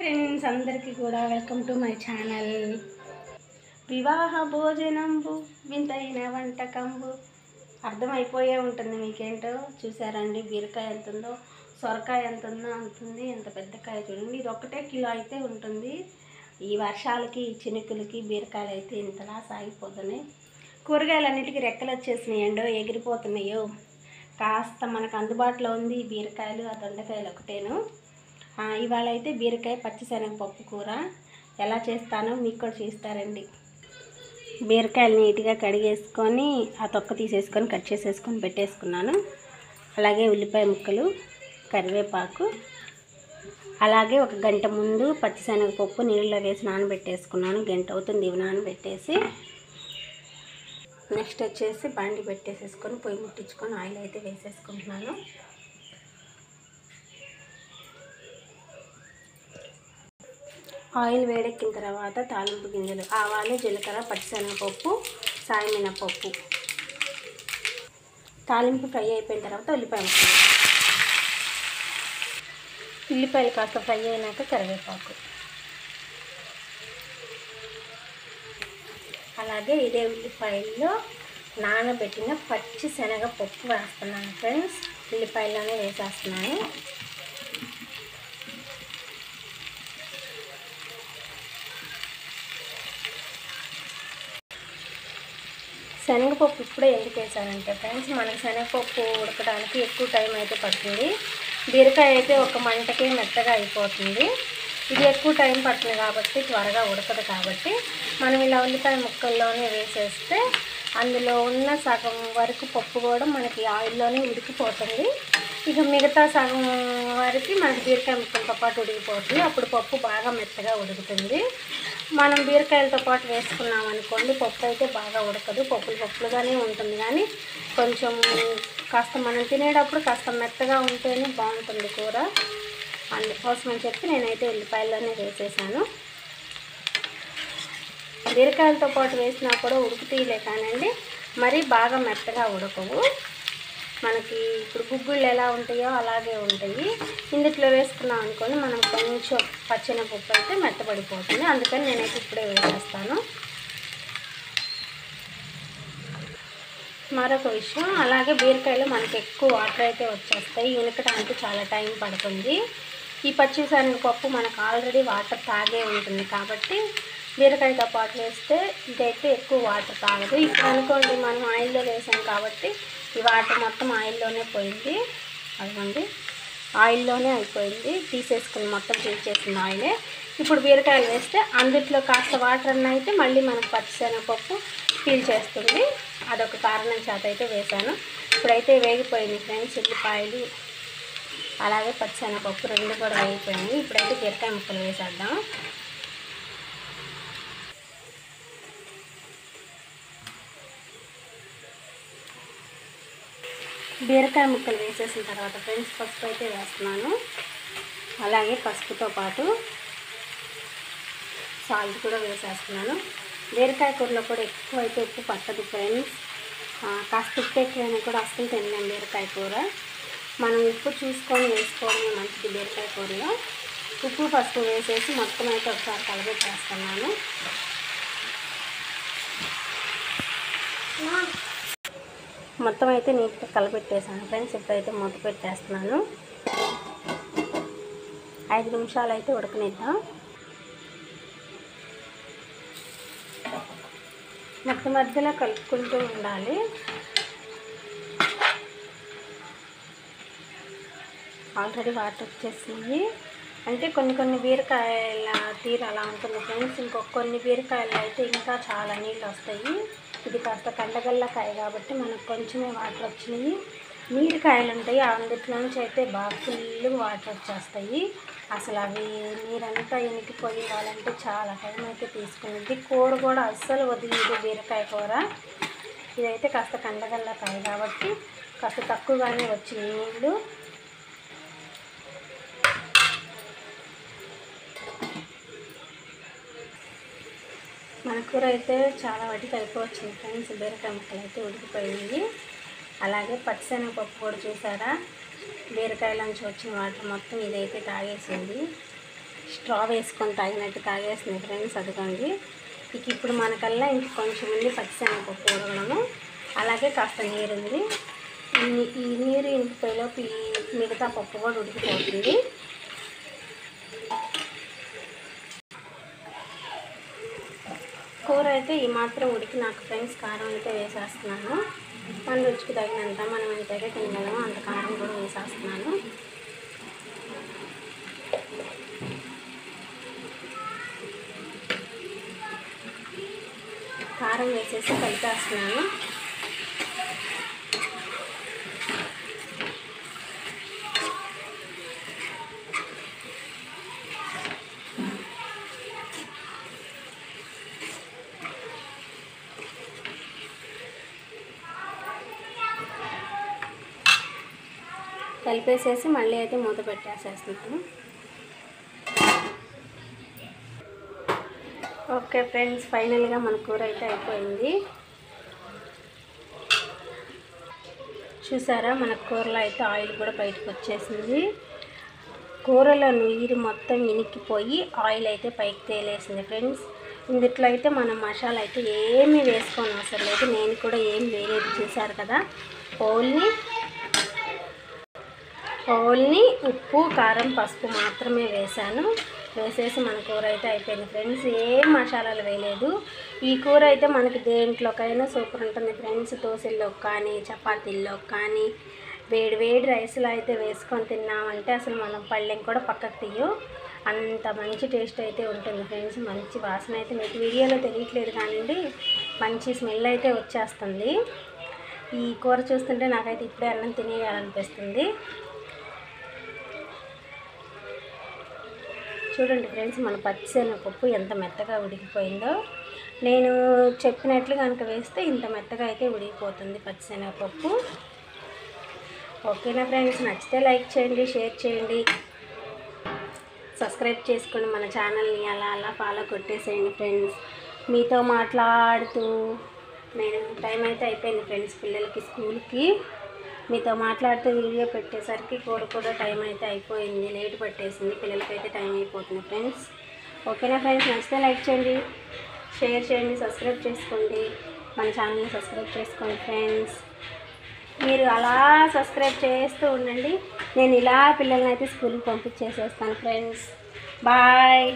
Friends అందరికీ కూడా welcome to my channel. వివాహ భోజనంబు వింతైన వంటకంబు అర్థమైపోయే ఉంటుంది మీకేంటో. చూసారండి బీరకాయ ఎంత ఉందో, సొరకాయ ఎంత ఉందో అంతుంది. ఎంత పెద్ద కాయ చూడండి. ఇది ఒక్కటే కిలో అయితే ఉంటుంది. ఈ వర్షాలకి చినుకులకి బీరకాయలు అయితే ఇంతలా సాగిపోతున్నాయి. కూరగాయలన్నిటికీ రెక్కలు వచ్చేసినాయండో, ఎగిరిపోతున్నాయో. కాస్త మనకు అందుబాటులో ఉంది బీరకాయలు, ఆ దొండకాయలు ఒకటేను. ఇవాళ అయితే బీరకాయ పచ్చిశనగపప్పు కూర ఎలా చేస్తానో మీకు కూడా చూస్తారండి. బీరకాయలు నీట్గా కడిగేసుకొని ఆ తొక్క తీసేసుకొని కట్ చేసేసుకొని పెట్టేసుకున్నాను. అలాగే ఉల్లిపాయ ముక్కలు, కరివేపాకు, అలాగే ఒక గంట ముందు పచ్చిశనగపప్పు నీళ్ళలో వేసి నానబెట్టేసుకున్నాను. గంట అవుతుంది ఇవి నానబెట్టేసి. నెక్స్ట్ వచ్చేసి బండి పెట్టేసేసుకొని పొయ్యి ముట్టించుకొని ఆయిల్ అయితే వేసేసుకుంటున్నాను. ఆయిల్ వేడెక్కిన తర్వాత తాలింపు గింజలు, ఆవాలు, జీలకర్ర, పచ్చిశనగపప్పు, సాయమినపప్పు. తాలింపు ఫ్రై అయిపోయిన తర్వాత ఉల్లిపాయలు కాస్త ఫ్రై అయినాక కరివేపాకు. అలాగే ఇదే ఉల్లిపాయల్లో నానబెట్టిన పచ్చిశనగపప్పు వేస్తున్నాను ఫ్రెండ్స్. ఉల్లిపాయల్లోనే వేసేస్తున్నాను. శనగపప్పు ఇప్పుడే ఎందుకు వేసానంటే ఫ్రెండ్స్, మనకి శనగపప్పు ఉడకడానికి ఎక్కువ టైం అయితే పడుతుంది. బీరకాయ అయితే ఒక మంటకే మెత్తగా అయిపోతుంది. ఇది ఎక్కువ టైం పడుతుంది కాబట్టి త్వరగా ఉడకదు. కాబట్టి మనం ఇలా ఉల్లిపాయ ముక్కల్లోనే వేసేస్తే అందులో ఉన్న సగం వరకు పప్పు కూడా మనకి ఆయిల్లోనే ఉడికిపోతుంది. ఇక మిగతా సగం వరకు మనకి బీరకాయ ముక్కలతో పాటు ఉడికిపోతుంది. అప్పుడు పప్పు బాగా మెత్తగా ఉడుకుతుంది. మనం బీరకాయలతో పాటు వేసుకున్నాం అనుకోండి, పప్పు అయితే బాగా ఉడకదు, పప్పులుగానే ఉంటుంది. కానీ కొంచెం కాస్త మనం తినేటప్పుడు కాస్త మెత్తగా ఉంటేనే బాగుంటుంది కూర. అందుకోసమని చెప్పి నేనైతే ఉల్లిపాయల్లోనే వేసేసాను. బీరకాయలతో పాటు వేసినా కూడా ఉడుకుతీలే కానండి, మరీ బాగా మెత్తగా ఉడకవు. మనకి ఇప్పుడు గుగ్గుళ్ళు ఎలా ఉంటాయో అలాగే ఉంటాయి. ఇందులో వేసుకున్నాం అనుకోండి, మనం కొంచెం పచ్చెనపప్పు అయితే మెత్తబడిపోతుంది. అందుకని నేనైతే ఇప్పుడే వేసేస్తాను. మరొక విషయం, అలాగే బీరకాయలు మనకి ఎక్కువ వాటర్ అయితే వచ్చేస్తాయి. ఉనకడానికి చాలా టైం పడుతుంది. ఈ పచ్చిశనగపప్పు మనకు ఆల్రెడీ వాటర్ తాగే ఉంటుంది కాబట్టి బీరకాయతో పాటు వేస్తే ఇదైతే ఎక్కువ వాటర్ తాగదు. ఇప్పుడు అనుకోండి మనం ఆయిల్లో వేసాం కాబట్టి ఈ వాటర్ మొత్తం ఆయిల్లోనే పోయింది. అదిగోండి ఆయిల్లోనే అయిపోయింది. తీసేసుకుని మొత్తం తీసేసింది ఆయిలే. ఇప్పుడు బీరకాయలు వేస్తే అందుట్లో కాస్త వాటర్ అన్న అయితే మళ్ళీ మనం పచ్చిశనగపప్పు పీల్చేస్తుంది. అదొక కారణం చేత అయితే వేసాను. ఇప్పుడైతే వేగిపోయింది ఫ్రెండ్స్. ఉల్లిపాయలు అలాగే పచ్చిశనగపప్పు రెండు కూడా వేగిపోయింది. ఇప్పుడైతే బీరకాయ ముక్కలు వేసేద్దాం. బీరకాయ ముక్కలు వేసేసిన తర్వాత ఫ్రెండ్స్ పసుపు అయితే వేస్తున్నాను. అలాగే పసుపుతో పాటు సాల్ట్ కూడా వేసేస్తున్నాను. బీరకాయ కూరలో కూడా ఎక్కువ అయితే ఉప్పు పట్టదు ఫ్రెండ్స్. కాస్త ఉప్పు ఎక్కువైనా కూడా అస్సలు తినలేము బీరకాయ కూర. మనం ఉప్పు చూసుకొని వేసుకోవడమే మంచిది బీరకాయ కూరలో. ఉప్పు పసుపు వేసేసి మొత్తం అయితే ఒకసారి కలబెట్టేస్తున్నాను. మొత్తం అయితే నీట్గా కలపెట్టేసాను ఫ్రెండ్స్. ఇప్పుడైతే మూత పెట్టేస్తున్నాను. 5 నిమిషాలు అయితే ఉడకనిద్దాం. మధ్యలో కలుపుకుంటూ ఉండాలి. ఆల్రెడీ వాటర్ వచ్చేసింది. అంటే కొన్ని బీరకాయల తీరు అలా ఉంటుంది ఫ్రెండ్స్. కొన్ని బీరకాయలు అయితే ఇంకా చాలా నీళ్ళు వస్తాయి. ఇది కాస్త కండగల్లకాయ కాబట్టి మనకు కొంచెమే వాటర్ వచ్చినాయి. నీరుకాయలు ఉంటాయి, అందుట్లో నుంచి అయితే బాగా ఫుల్ వాటర్ వచ్చేస్తాయి. అసలు అవి నీరంతా ఎనికిపోయి వాళ్ళంటే చాలా టైం అయితే తీసుకునేది. కూర కూడా అస్సలు వదిలేదు బీరకాయ కూర. ఇదైతే కాస్త కండగల్లకాయ కాబట్టి కాస్త తక్కువగానే వచ్చినాయి నీళ్ళు. మన కూర అయితే చాలా వాటికి అయిపోవచ్చింది ఫ్రెండ్స్. బీరకాయ ముక్కలు అయితే ఉడికిపోయింది. అలాగే పచ్చిశనగపప్పు కూడా చూసారా, బీరకాయలోంచి వచ్చిన వాటర్ మొత్తం ఇదైతే తాగేసింది. స్ట్రా వేసుకొని తాగినట్టు తాగేస్తుంది ఫ్రెండ్స్. అదిగోండి. ఇక ఇప్పుడు మనకల్లా ఇంక కొంచెం ఉంది పచ్చిశనగపప్పు ఉడకడము. అలాగే కాస్త నీరు ఉంది. ఈ నీరు ఇంకిపోయేలోపు ఈ మిగతా పప్పు కూడా ఉడికిపోతుంది. కూర అయితే ఈ మాత్రం ఉడికి నాకు ఫ్రెండ్స్ కారం అయితే వేసేస్తున్నాను. మన రుచికి తగినంత మనం ఎంతైతే తినగలమో అంత కారం కూడా వేసేస్తున్నాను. కారం వేసేసి కలిపేస్తున్నాను. కలిపేసేసి మళ్ళీ అయితే మూత పెట్టేసేస్తున్నాను. ఓకే ఫ్రెండ్స్, ఫైనల్గా మన కూర అయితే అయిపోయింది. చూసారా, మన కూరలో అయితే ఆయిల్ కూడా బయటకు వచ్చేసింది. కూరలో నీరు మొత్తం ఇనికిపోయి ఆయిల్ అయితే పైకి తేలేసింది ఫ్రెండ్స్. ఇందుట్లో అయితే మనం మసాలా అయితే ఏమీ వేసుకోని అవసరం లేదు. నేను కూడా ఏం వేరేది చూసారు కదా, ఓన్లీ ఉప్పు, కారం, పసుపు మాత్రమే వేసాను. వేసేసి మన కూర అయితే అయిపోయింది ఫ్రెండ్స్. ఏం మసాలాలు వేయలేదు. ఈ కూర అయితే మనకి దేంట్లోకైనా సూపర్ ఉంటుంది ఫ్రెండ్స్. దోశల్లోకి కానీ, చపాతీల్లోకి కానీ, వేడి వేడి రైస్లో అయితే వేసుకొని తిన్నామంటే అసలు మనం పళ్ళెం కూడా పక్కకు తీయు, అంత మంచి టేస్ట్ అయితే ఉంటుంది ఫ్రెండ్స్. మంచి వాసన అయితే మీకు వీడియోలో తెలియట్లేదు కానివ్వండి, మంచి స్మెల్ అయితే వచ్చేస్తుంది. ఈ కూర చూస్తుంటే నాకైతే ఇప్పుడే అన్నం తినేయాలనిపిస్తుంది. చూడండి ఫ్రెండ్స్, మన పచ్చిశనగపప్పు ఎంత మెత్తగా ఉడికిపోయిందో. నేను చెప్పినట్లు కనుక వేస్తే ఇంత మెత్తగా అయితే ఉడికిపోతుంది పచ్చిశనగపప్పు. ఓకేనా ఫ్రెండ్స్, నచ్చితే లైక్ చేయండి, షేర్ చేయండి, సబ్స్క్రైబ్ చేసుకొని మన ఛానల్ని అలా ఫాలో కొట్టేసేయండి ఫ్రెండ్స్. మీతో మాట్లాడుతూ నేను టైం అయితే అయిపోయింది ఫ్రెండ్స్, పిల్లలకి స్కూల్కి మీతో మాట్లాడుతూ వీడియో పెట్టేసరికి కూడా టైం అయితే అయిపోయింది, లేట్ పట్టేసింది. పిల్లలకైతే టైం అయిపోతుంది ఫ్రెండ్స్. ఓకేనా ఫ్రెండ్స్, నచ్చితే లైక్ చేయండి, షేర్ చేయండి, సబ్స్క్రైబ్ చేసుకోండి, మన ఛానల్ని సబ్స్క్రైబ్ చేసుకోండి ఫ్రెండ్స్. మీరు అలా సబ్స్క్రైబ్ చేస్తూ ఉండండి. నేను ఇలా పిల్లల్ని అయితే స్కూల్కి పంపించేసేస్తాను ఫ్రెండ్స్. బాయ్.